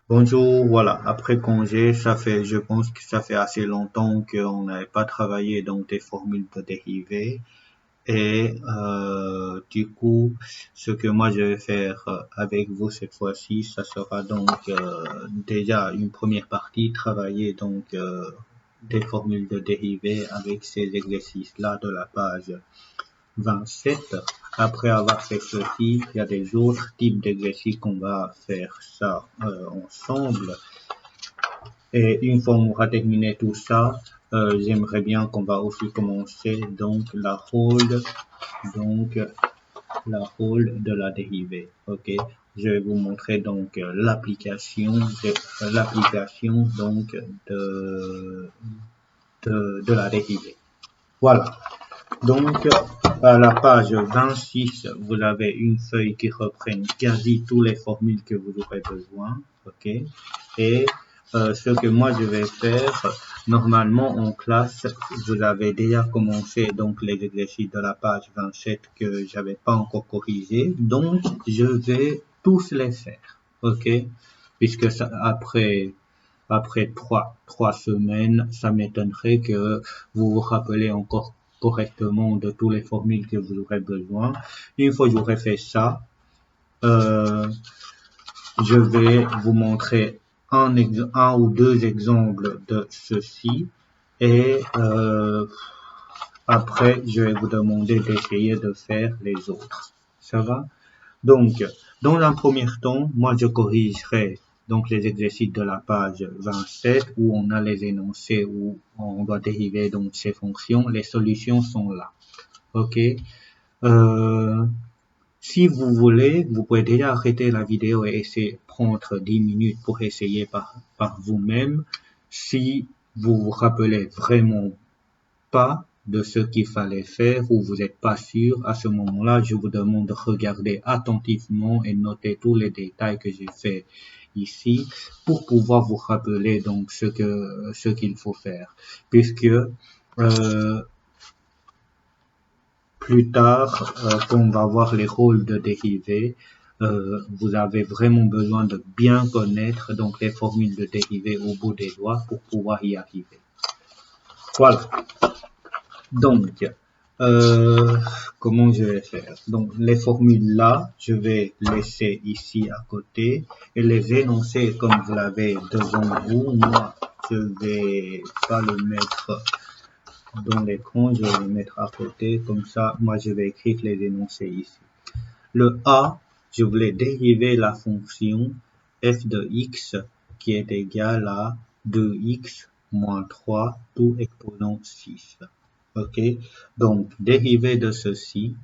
Bonjour, voilà, après congé, je pense que ça fait assez longtemps qu'on n'avait pas travaillé donc des formules de dérivés. Et du coup, ce que moi je vais faire avec vous cette fois-ci, ça sera donc déjà une première partie, travailler donc des formules de dérivés avec ces exercices-là de la page 27. Après avoir fait ceci, il y a des autres types d'exercices qu'on va faire ça ensemble. Et une fois qu'on aura terminé tout ça, j'aimerais bien qu'on va aussi commencer donc donc la rôle de la dérivée. Ok, je vais vous montrer donc l'application donc de la dérivée. Voilà. Donc, à la page 26, vous avez une feuille qui reprend quasi toutes les formules que vous aurez besoin. OK? Et ce que moi je vais faire, normalement en classe, vous avez déjà commencé donc les exercices de la page 27 que j'avais pas encore corrigé. Donc, je vais tous les faire. OK? Puisque ça, après trois semaines, ça m'étonnerait que vous vous rappelez encore correctement de toutes les formules que vous aurez besoin. Une fois que j'aurai fait ça, euh, je vais vous montrer un ou deux exemples de ceci et après, je vais vous demander d'essayer de faire les autres. Ça va? Donc, dans un premier temps, moi je corrigerai donc les exercices de la page 27 où on a les énoncés où on doit dériver donc ces fonctions. Les solutions sont là. OK? Euh, Si vous voulez, vous pouvez déjà arrêter la vidéo et essayer de prendre 10 minutes pour essayer par vous-même. Si vous vous rappelez vraiment pas de ce qu'il fallait faire ou vous n'êtes pas sûr, à ce moment-là, je vous demande de regarder attentivement et noter tous les détails que j'ai fait ici pour pouvoir vous rappeler donc ce qu'il faut faire. Puisque plus tard, quand on va voir les rôles de dérivés, vous avez vraiment besoin de bien connaître donc les formules de dérivés au bout des doigts pour pouvoir y arriver. Voilà. Donc, euh, comment je vais faire? Donc, les formules là, je vais laisser ici à côté et les énoncer comme vous l'avez devant vous. Moi, je vais pas le mettre dans l'écran, je vais le mettre à côté. Comme ça, moi, je vais écrire les énoncés ici. Le A, je voulais dériver la fonction f de x qui est égale à 2x moins 3 tout exposant 6. OK? Donc, dérivé de ceci,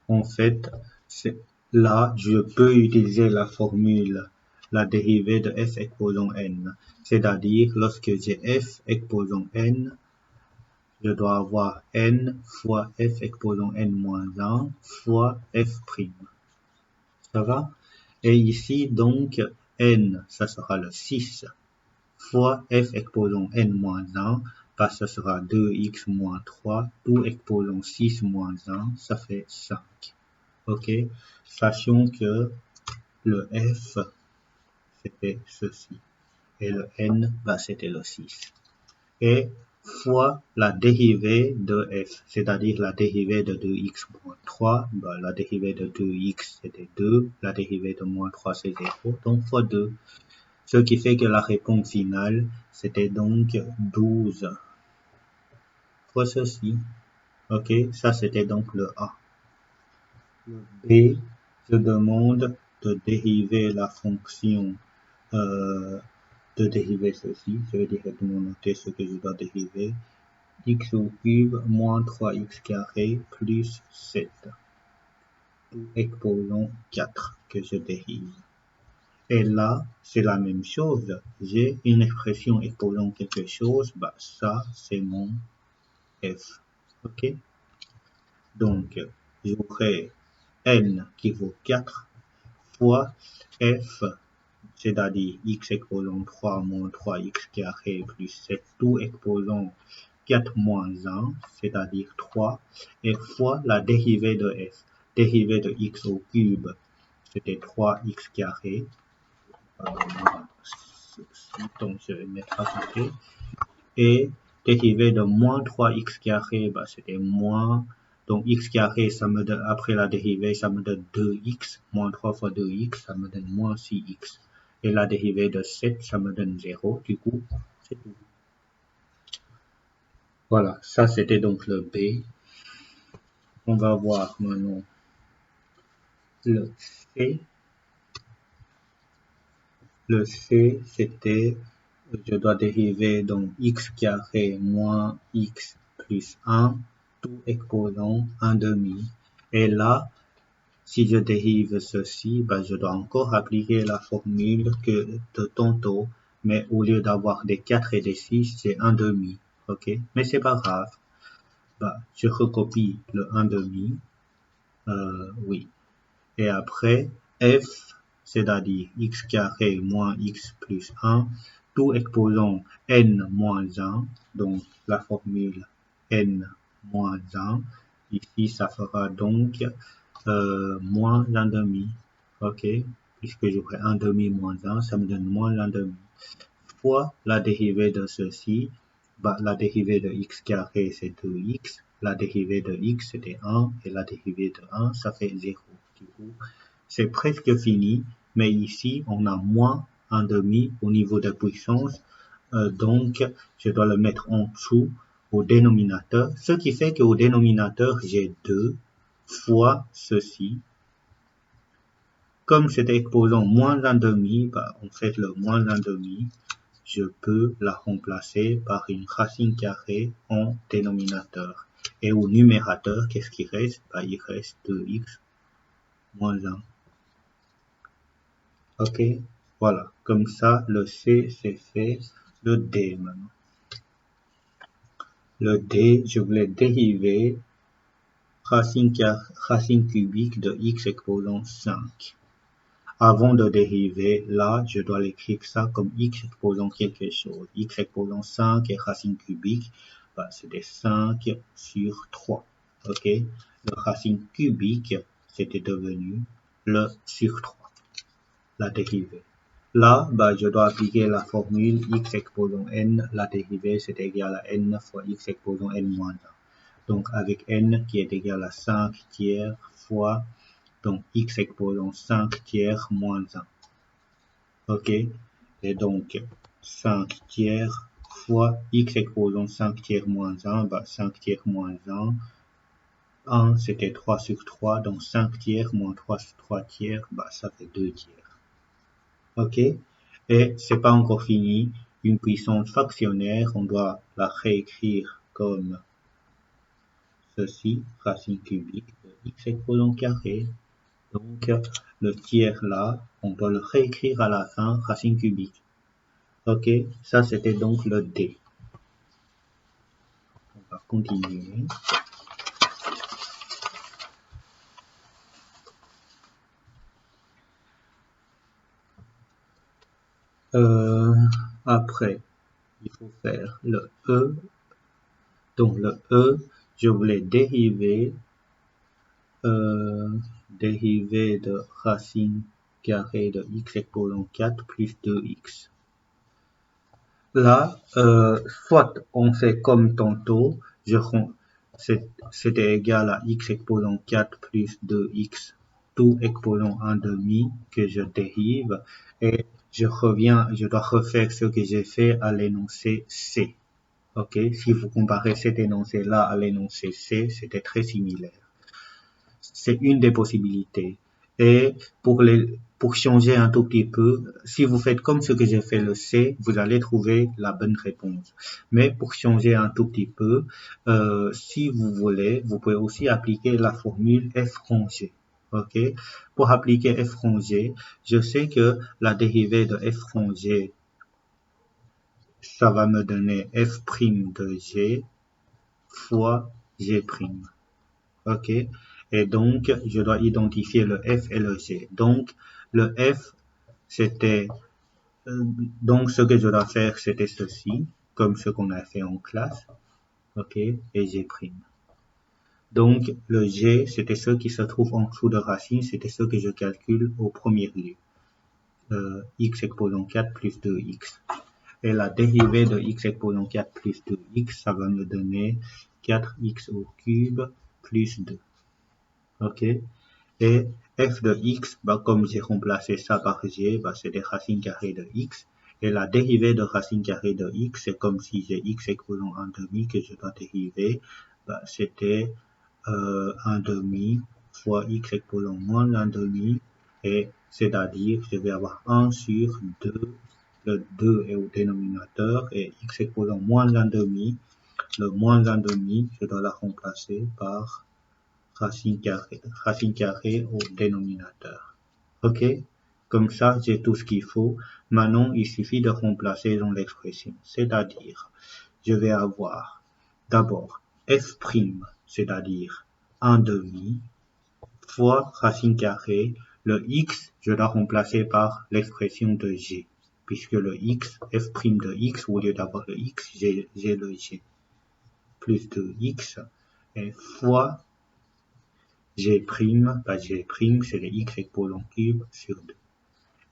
en fait, c'est là, je peux utiliser la formule, la dérivée de f exposant n. C'est-à-dire, lorsque j'ai f exposant n, je dois avoir n fois f exposant n moins 1 fois f prime. Ça va? Et ici, donc, n, ça sera le 6 fois f exposant n moins 1, bah, ça sera 2x moins 3, tout exposant 6 moins 1, ça fait 5. OK? Sachant que le f, c'était ceci. Et le n, bah, c'était le 6. Et fois la dérivée de f, c'est-à-dire la dérivée de 2x moins 3, bah, la dérivée de 2x c'était 2, la dérivée de moins 3 c'est 0, donc fois 2. Ce qui fait que la réponse finale, c'était donc 12 fois ceci. OK, ça c'était donc le A. Le B, je demande de dériver la fonction, de dériver ceci. Je vais directement noter ce que je dois dériver. X au cube moins 3x carré plus 7. Tout exposant 4 que je dérive. Et là, c'est la même chose. J'ai une expression exposant quelque chose, bah ça, c'est mon f. OK? Donc, j'aurai n qui vaut 4 fois f, c'est-à-dire x exposant 3 moins 3x carré plus 7, tout exposant 4 moins 1, c'est-à-dire 3, et fois la dérivée de f. Dérivée de x au cube, c'était 3x carré. Donc, je vais mettre à côté. Et dérivée de moins 3x carré, bah, c'était moins. Donc, x carré, ça me donne, après la dérivée, ça me donne 2x. Moins 3 fois 2x, ça me donne moins 6x. Et la dérivée de 7, ça me donne 0. Du coup, c'est tout. Voilà, ça c'était donc le B. On va voir maintenant le C. Le C, c'était, je dois dériver donc x carré moins x plus 1, tout exposant 1 demi. Et là, si je dérive ceci, ben, je dois encore appliquer la formule que de tantôt, mais au lieu d'avoir des 4 et des 6, c'est 1 demi. Ok? Mais c'est pas grave. Ben, je recopie le 1 demi. Oui. Et après, f, c'est-à-dire x carré moins x plus 1, tout exposant n moins 1, donc la formule n moins 1, ici ça fera donc moins 1 demi, ok, puisque j'aurai 1 demi moins 1, ça me donne moins 1 demi, fois la dérivée de ceci, bah, la dérivée de x carré c'est 2x, la dérivée de x c'était 1, et la dérivée de 1 ça fait 0. Du coup, c'est presque fini, mais ici on a moins 1 demi au niveau de puissance, donc je dois le mettre en dessous au dénominateur, ce qui fait qu'au dénominateur j'ai 2 fois ceci. Comme cet exposant moins 1 demi, bah, en fait le moins 1 demi, je peux la remplacer par une racine carrée en dénominateur. Et au numérateur, qu'est-ce qui reste? Bah, il reste 2x moins 1. Ok, voilà, comme ça, le C, c'est fait. Le D maintenant. Le D, je voulais dériver racine cubique de x exposant 5. Avant de dériver, là, je dois l'écrire ça comme x exposant quelque chose. X exposant 5 et racine cubique, bah, c'était 5 sur 3. Ok, le racine cubique, c'était devenu le sur 3, la dérivée. Là, bah, je dois appliquer la formule x exposant n, la dérivée c'est égal à n fois x exposant n moins 1. Donc avec n qui est égal à 5 tiers fois donc x exposant 5 tiers moins 1. Ok, et donc 5 tiers fois x exposant 5 tiers moins 1, bah 5 tiers moins 1 c'était 3 sur 3, donc 5 tiers moins 3 tiers, bah ça fait 2 tiers. Ok, et c'est pas encore fini, une puissance fractionnaire, on doit la réécrire comme ceci, racine cubique de x exposant carré. Donc le tiers là, on doit le réécrire à la fin, racine cubique. Ok, ça c'était donc le D. On va continuer. Après, il faut faire le E. Donc le E, je voulais dériver de racine carrée de x exposant 4 plus 2x. Là, soit on fait comme tantôt, c'était égal à x exposant 4 plus 2x, tout exposant 1 demi que je dérive, et je dois refaire ce que j'ai fait à l'énoncé C. Ok, si vous comparez cet énoncé-là à l'énoncé C, c'était très similaire. C'est une des possibilités. Et pour changer un tout petit peu, si vous faites comme ce que j'ai fait le C, vous allez trouver la bonne réponse. Mais pour changer un tout petit peu, si vous voulez, vous pouvez aussi appliquer la formule f rongé. Ok? Pour appliquer f rongé, je sais que la dérivée de f rongé, ça va me donner f' de g fois g'. Ok, et donc je dois identifier le f et le g. Donc le f c'était donc ce que je dois faire c'était ceci, comme ce qu'on a fait en classe. Ok, et g'. Donc, le g, c'était ce qui se trouve en dessous de racine, c'était ce que je calcule au premier lieu. X exposant 4 plus 2x. Et la dérivée de x exposant 4 plus 2x, ça va me donner 4x au cube plus 2. Ok? Et f de x, bah, comme j'ai remplacé ça par g, bah, c'est des racines carrées de x. Et la dérivée de racine carrée de x, c'est comme si j'ai x exposant 1 demi que je dois dériver. Bah, c'était 1 demi fois x exposant moins 1 demi. Et c'est-à-dire, je vais avoir 1 sur 2. Le 2 est au dénominateur et x exposant moins 1 demi. Le moins 1 demi, je dois la remplacer par racine carrée au dénominateur. Ok? Comme ça, j'ai tout ce qu'il faut. Maintenant, il suffit de remplacer dans l'expression. C'est-à-dire, je vais avoir d'abord f', c'est-à-dire 1 demi, fois racine carrée. Le x, je dois remplacer par l'expression de g. Puisque le x, f' de x, au lieu d'avoir le x, j'ai le g. Plus de x, et fois g', bah g', c'est le y exposant cube sur 2.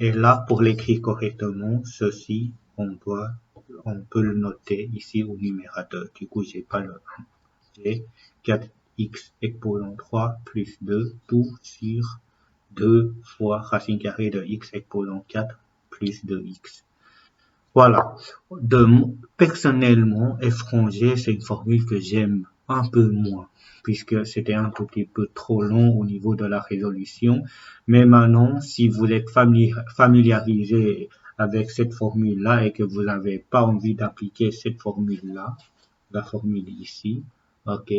Et là, pour l'écrire correctement, ceci, on peut le noter ici au numérateur. Du coup, j'ai pas le 1. J'ai 4x exposant 3 plus 2, tout sur 2 fois racine carrée de x exposant 4 plus 2x. Voilà. Personnellement, f rangé, c'est une formule que j'aime un peu moins, puisque c'était un tout petit peu trop long au niveau de la résolution. Mais maintenant, si vous êtes familiarisé avec cette formule-là et que vous n'avez pas envie d'appliquer cette formule-là, la formule ici, ok,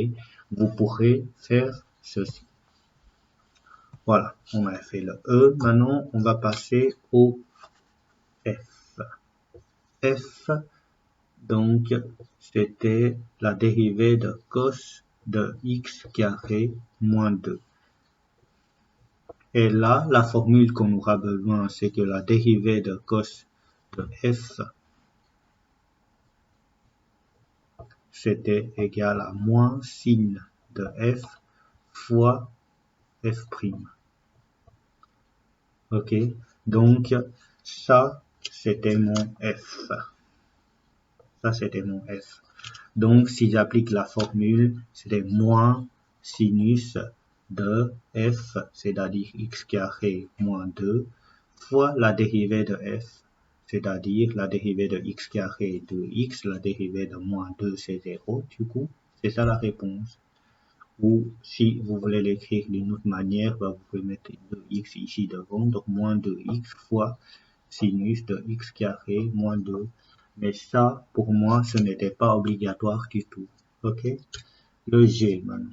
vous pourrez faire ceci. Voilà, on a fait le E. Maintenant, on va passer au F. F, donc, c'était la dérivée de cos de x carré moins 2. Et là, la formule qu'on aura besoin, c'est que la dérivée de cos de f, c'était égal à moins sin de f fois f'. Ok, donc ça, c'était mon f. Ça, c'était mon f. Donc, si j'applique la formule, c'était moins sinus de f, c'est-à-dire x carré moins 2, fois la dérivée de f, c'est-à-dire la dérivée de x carré de x, la dérivée de moins 2, c'est 0. Du coup, c'est ça la réponse. Ou si vous voulez l'écrire d'une autre manière, vous pouvez mettre 2x ici devant, donc moins 2x fois sinus de x carré moins 2. Mais ça, pour moi, ce n'était pas obligatoire du tout. Ok? Le G, maintenant.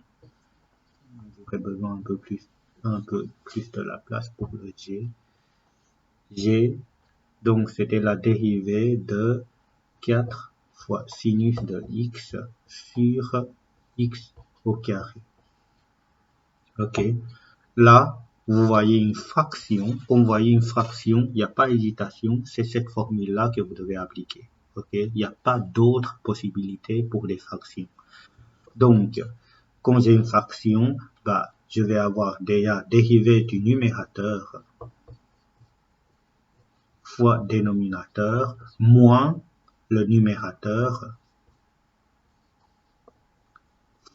J'aurais besoin un peu plus de la place pour le G. G, donc c'était la dérivée de 4 fois sinus de x sur x au carré. Ok? Là, vous voyez une fraction. Quand vous voyez une fraction, il n'y a pas d'hésitation. C'est cette formule-là que vous devez appliquer. Ok? Il n'y a pas d'autres possibilités pour les fractions. Donc, quand j'ai une fraction, bah, je vais avoir déjà dérivée du numérateur fois dénominateur moins le numérateur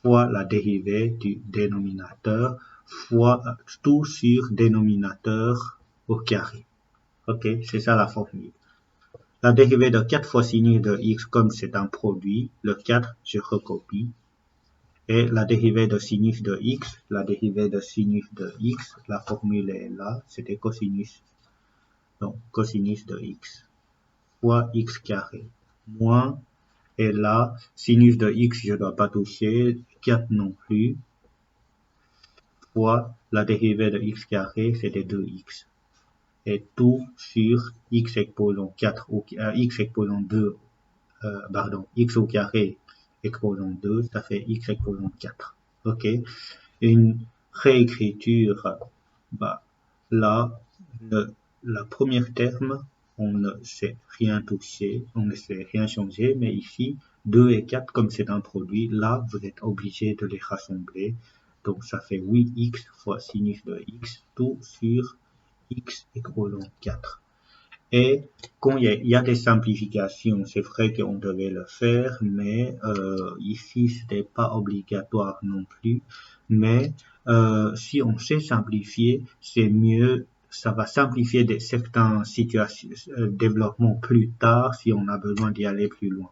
fois la dérivée du dénominateur fois tout sur dénominateur au carré. Ok, c'est ça la formule. La dérivée de 4 fois sinus de x, comme c'est un produit, le 4, je recopie. Et la dérivée de sinus de x, la dérivée de sinus de x, la formule est là, c'était cosinus. Donc, cosinus de x fois x carré moins, et là, sinus de x, je ne dois pas toucher, 4 non plus, fois la dérivée de x carré, c'était 2x. Et tout sur x exposant 4 ou x exposant 2, x au carré exposant 2, ça fait x exposant 4. Ok? Une réécriture, bah, là, la première terme, on ne sait rien toucher, on ne sait rien changer, mais ici, 2 et 4, comme c'est un produit, là, vous êtes obligé de les rassembler. Donc, ça fait 8x fois sinus de x, tout sur x équivalent 4. Et quand il y a des simplifications, c'est vrai qu'on devait le faire, mais ici, c'était pas obligatoire non plus. Mais si on sait simplifier, c'est mieux. Ça va simplifier certaines situations, développements plus tard si on a besoin d'y aller plus loin.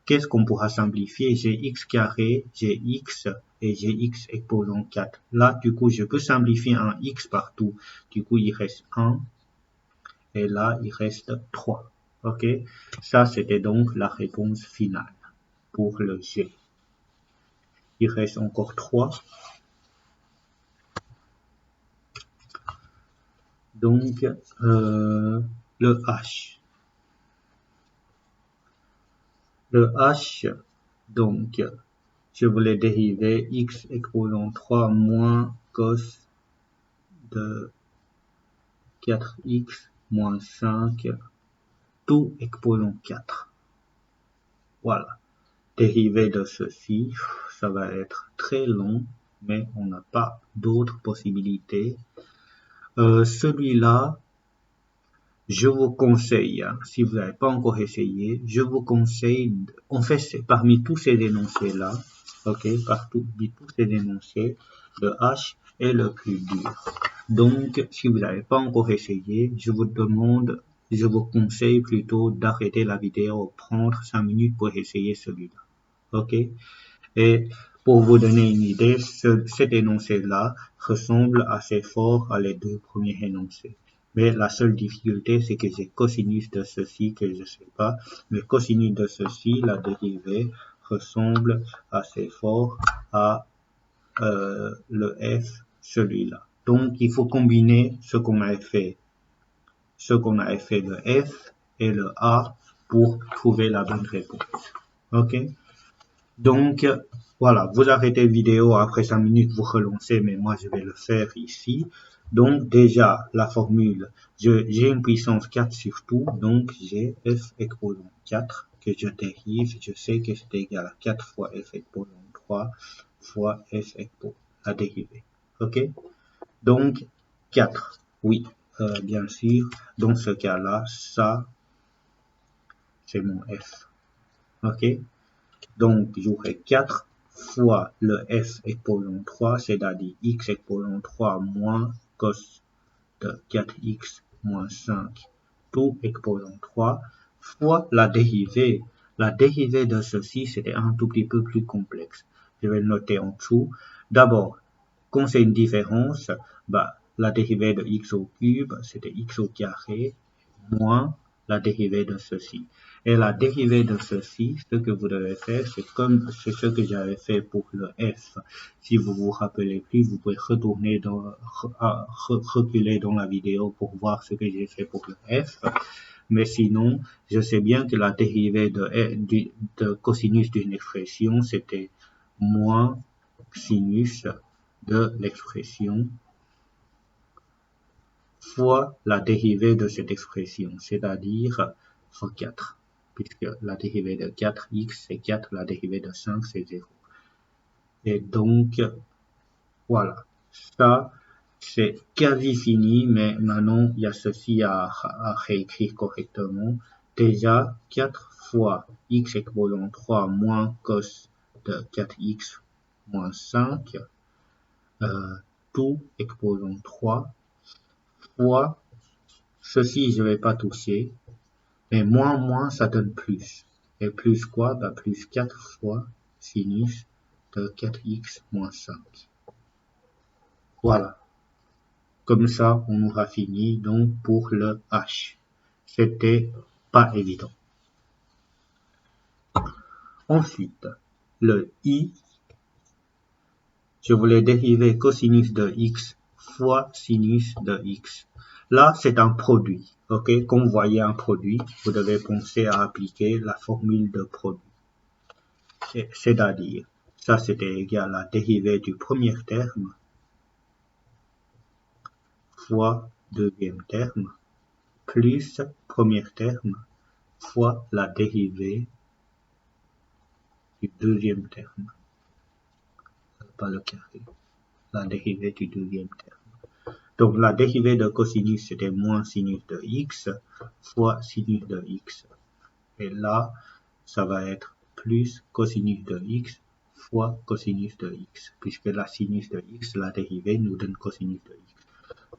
Qu'est-ce qu'on pourra simplifier? J'ai x carré, j'ai x et j'ai x exposant 4. Là, du coup, je peux simplifier un x partout. Du coup, il reste 1. Et là, il reste 3. OK? Ça, c'était donc la réponse finale pour le G. Il reste encore 3. Donc, le H. Le H, donc, je voulais dériver x exposant 3 moins cos de 4x moins 5, tout exposant 4. Voilà. Dériver de ceci, ça va être très long, mais on n'a pas d'autres possibilités. Celui-là, je vous conseille, hein, si vous n'avez pas encore essayé, je vous conseille, en fait, parmi tous ces énoncés-là, ok, parmi tous ces énoncés, le H est le plus dur. Donc, si vous n'avez pas encore essayé, je vous conseille plutôt d'arrêter la vidéo, prendre 5 minutes pour essayer celui-là. Ok? Et pour vous donner une idée, cet énoncé-là ressemble assez fort à les deux premiers énoncés. Mais la seule difficulté, c'est que j'ai cosinus de ceci que je ne sais pas. Mais cosinus de ceci, la dérivée, ressemble assez fort à le f, celui-là. Donc, il faut combiner ce qu'on a fait le f et le a pour trouver la bonne réponse. OK? Donc, voilà, vous arrêtez la vidéo, après 5 minutes, vous relancez, mais moi, je vais le faire ici. Donc, déjà, la formule, j'ai une puissance 4 sur tout, donc j'ai f exposant 4 que je dérive. Je sais que c'est égal à 4 fois f exposant 3 fois f exposant la dérivée. OK? Donc, 4, oui, bien sûr. Dans ce cas-là, ça, c'est mon f. OK? Donc, j'aurai 4 fois le f exposant 3, c'est-à-dire x exposant 3 moins cos de 4x moins 5, tout exposant 3, fois la dérivée. La dérivée de ceci, c'était un tout petit peu plus complexe. Je vais le noter en dessous. D'abord, quand c'est une différence, la dérivée de x au cube, c'était x au carré, moins la dérivée de ceci. Et la dérivée de ceci, ce que vous devez faire, c'est ce que j'avais fait pour le f. Si vous vous rappelez plus, vous pouvez reculer dans la vidéo pour voir ce que j'ai fait pour le f. Mais sinon, je sais bien que la dérivée de cosinus d'une expression, c'était moins sinus de l'expression fois la dérivée de cette expression, c'est-à-dire fois 4, puisque la dérivée de 4x c'est 4, la dérivée de 5 c'est 0. Et donc, voilà, ça c'est quasi fini, mais maintenant il y a ceci à réécrire correctement. Déjà, 4 fois x exposant 3 moins cos de 4x moins 5, tout exposant 3, fois, ceci je ne vais pas toucher, mais moins, ça donne plus. Et plus quoi? Plus 4 fois sinus de 4x moins 5. Voilà. Comme ça, on aura fini donc pour le H. C'était pas évident. Ensuite, le I, je voulais dériver cosinus de x fois sinus de x. Là, c'est un produit. OK? Quand vous voyez un produit, vous devez penser à appliquer la formule de produit. C'est-à-dire, ça c'était égal à la dérivée du premier terme fois deuxième terme plus premier terme fois la dérivée du deuxième terme, pas le carré, la dérivée du deuxième terme. Donc la dérivée de cosinus c'était moins sinus de x fois sinus de x. Et là, ça va être plus cosinus de x fois cosinus de x, puisque la sinus de x, la dérivée, nous donne cosinus de x.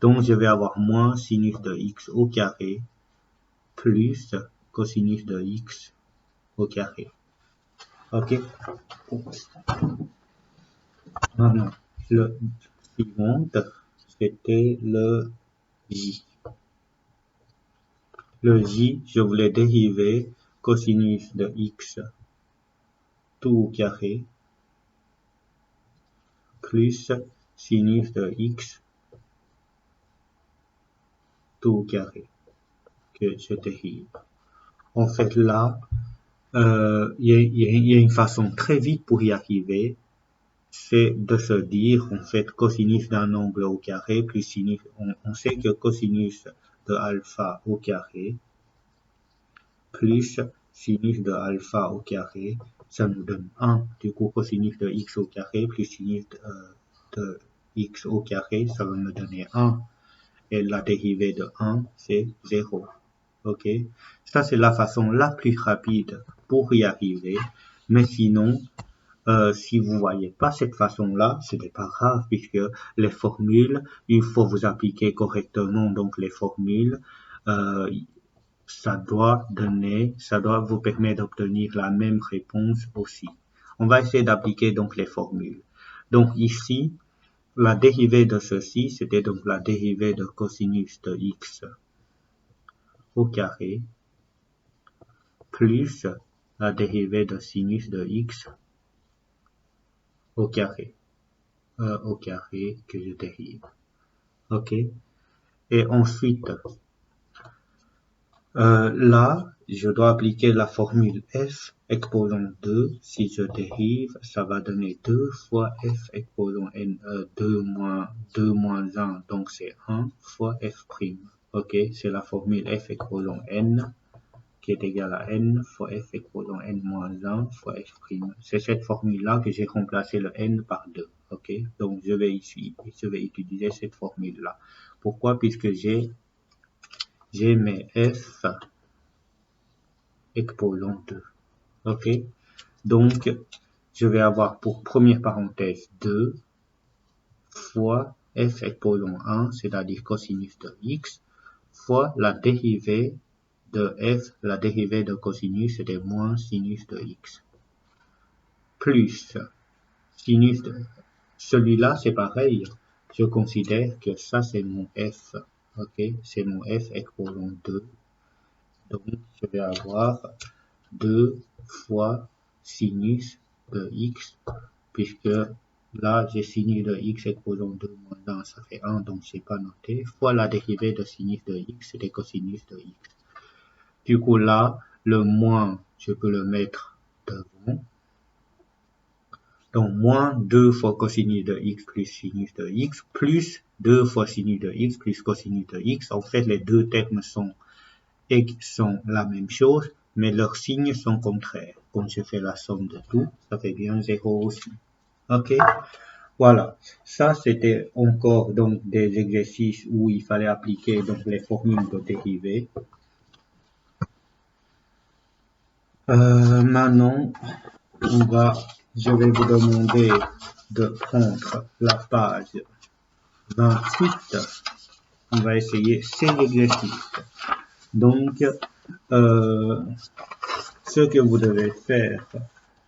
Donc je vais avoir moins sinus de x au carré plus cosinus de x au carré. Ok. Maintenant, le suivant, c'était le j. Le j, je voulais dériver cosinus de x tout au carré plus sinus de x tout au carré que je dérive. En fait, là, y a une façon très vite pour y arriver, c'est de se dire, en fait, cosinus d'un angle au carré plus sinus, on sait que cosinus de alpha au carré plus sinus de alpha au carré, ça nous donne 1. Du coup, cosinus de x au carré plus sinus de x au carré, ça va me donner 1. Et la dérivée de 1, c'est 0. Ok? Ça, c'est la façon la plus rapide pour y arriver. Mais sinon, si vous voyez pas cette façon-là, ce n'est pas grave, puisque les formules, il faut vous appliquer correctement donc les formules. Ça doit vous permettre d'obtenir la même réponse aussi. On va essayer d'appliquer donc les formules. Donc ici, la dérivée de ceci, c'était donc la dérivée de cosinus de x au carré plus la dérivée de sinus de x au carré que je dérive. Ok. Et ensuite, là, je dois appliquer la formule f exposant 2. Si je dérive, ça va donner 2 fois f exposant n, 2 moins 1, donc c'est 1 fois f'. Ok, c'est la formule f exposant n qui est égal à n fois f exposant n moins 1 fois f'. C'est cette formule-là que j'ai remplacé le n par 2. Ok, donc je vais utiliser cette formule-là. Pourquoi? Puisque j'ai mes f exposant 2. Ok, donc je vais avoir pour première parenthèse 2 fois f exposant 1, c'est-à-dire cosinus de x, fois la dérivée de f, la dérivée de cosinus, c'était moins sinus de x, plus sinus de... Celui-là, c'est pareil, je considère que ça, c'est mon f, ok, c'est mon f exposant 2, donc je vais avoir 2 fois sinus de x, puisque là, j'ai sinus de x exposant 2 moins 1, ça fait 1, donc je n'ai pas noté, fois la dérivée de sinus de x, c'était cosinus de x. Du coup, là, le moins, je peux le mettre devant. Donc, moins 2 fois cosinus de x plus sinus de x, plus 2 fois sinus de x plus cosinus de x. En fait, les deux termes sont la même chose, mais leurs signes sont contraires. Quand je fais la somme de tout, ça fait bien 0 aussi. Ok? Voilà. Ça, c'était encore donc des exercices où il fallait appliquer donc les formules de dérivée. Maintenant, je vais vous demander de prendre la page 28. On va essayer ces exercices. Donc, ce que vous devez faire,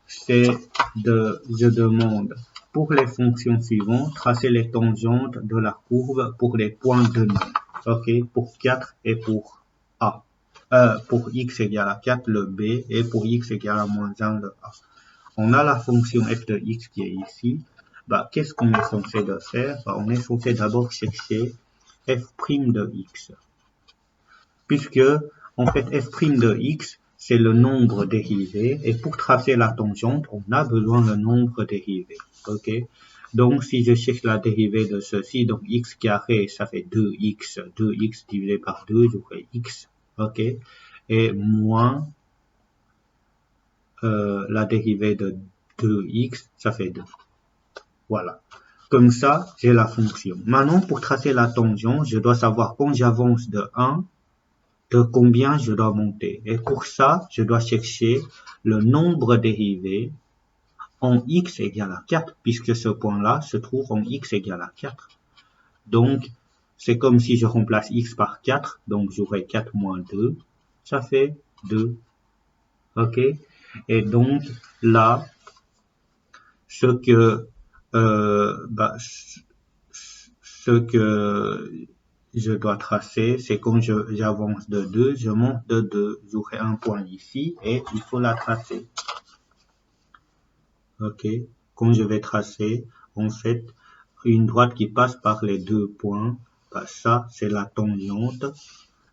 c'est je demande pour les fonctions suivantes, tracer les tangentes de la courbe pour les points donnés. Ok, pour 4 et pour A. Pour x égale à 4, le B, et pour x égale à moins 1, le A. On a la fonction f de x qui est ici. Qu'est-ce qu'on est censé de faire? On est censé d'abord chercher f' de x. Puisque, en fait, f' de x, c'est le nombre dérivé. Et pour tracer la tangente, on a besoin de nombre dérivé. Ok? Donc, si je cherche la dérivée de ceci, donc x carré, ça fait 2x. 2x divisé par 2, j'aurai x. Ok? Et moins la dérivée de 2x, ça fait 2. Voilà. Comme ça, j'ai la fonction. Maintenant, pour tracer la tangente, je dois savoir quand j'avance de 1, de combien je dois monter. Et pour ça, je dois chercher le nombre dérivé en x égale à 4, puisque ce point-là se trouve en x égale à 4. Donc, c'est comme si je remplace x par 4, donc j'aurai 4 moins 2, ça fait 2. Ok? Et donc, là, ce que je dois tracer, c'est quand j'avance de 2, je monte de 2, j'aurai un point ici et il faut la tracer. Ok, quand je vais tracer, en fait, une droite qui passe par les deux points, bah, ça c'est la tangente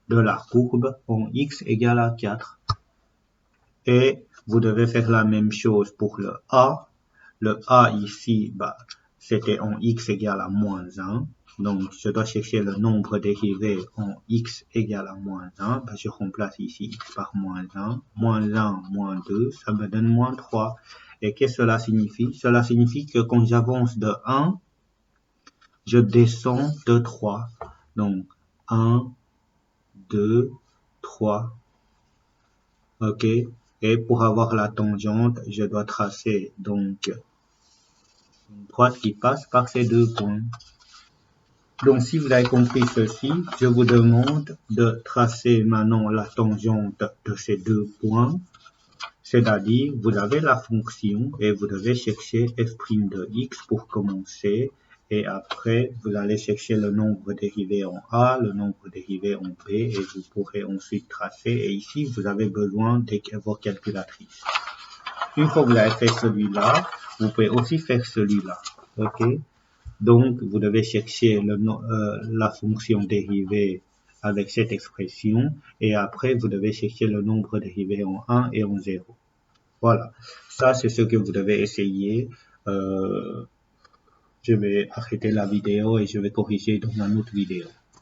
de la courbe en x égale à 4. Et vous devez faire la même chose pour le A. Le A ici, bah, c'était en x égale à moins 1. Donc, je dois chercher le nombre dérivé en x égale à moins 1. Bah, je remplace ici x par moins 1. Moins 1, moins 2, ça me donne moins 3. Et qu'est-ce que cela signifie? Cela signifie que quand j'avance de 1, je descends de 3. Donc, 1, 2, 3. OK? Et pour avoir la tangente, je dois tracer donc une droite qui passe par ces deux points. Donc, si vous avez compris ceci, je vous demande de tracer maintenant la tangente de ces deux points. C'est-à-dire, vous avez la fonction et vous devez chercher f' de x pour commencer. Et après, vous allez chercher le nombre dérivé en A, le nombre dérivé en B, et vous pourrez ensuite tracer. Et ici, vous avez besoin de vos calculatrices. Une fois que vous avez fait celui-là, vous pouvez aussi faire celui-là. OK? Donc, vous devez chercher la fonction dérivée avec cette expression. Et après, vous devez chercher le nombre dérivé en 1 et en 0. Voilà, ça c'est ce que vous devez essayer. Je vais arrêter la vidéo et je vais corriger dans une autre vidéo.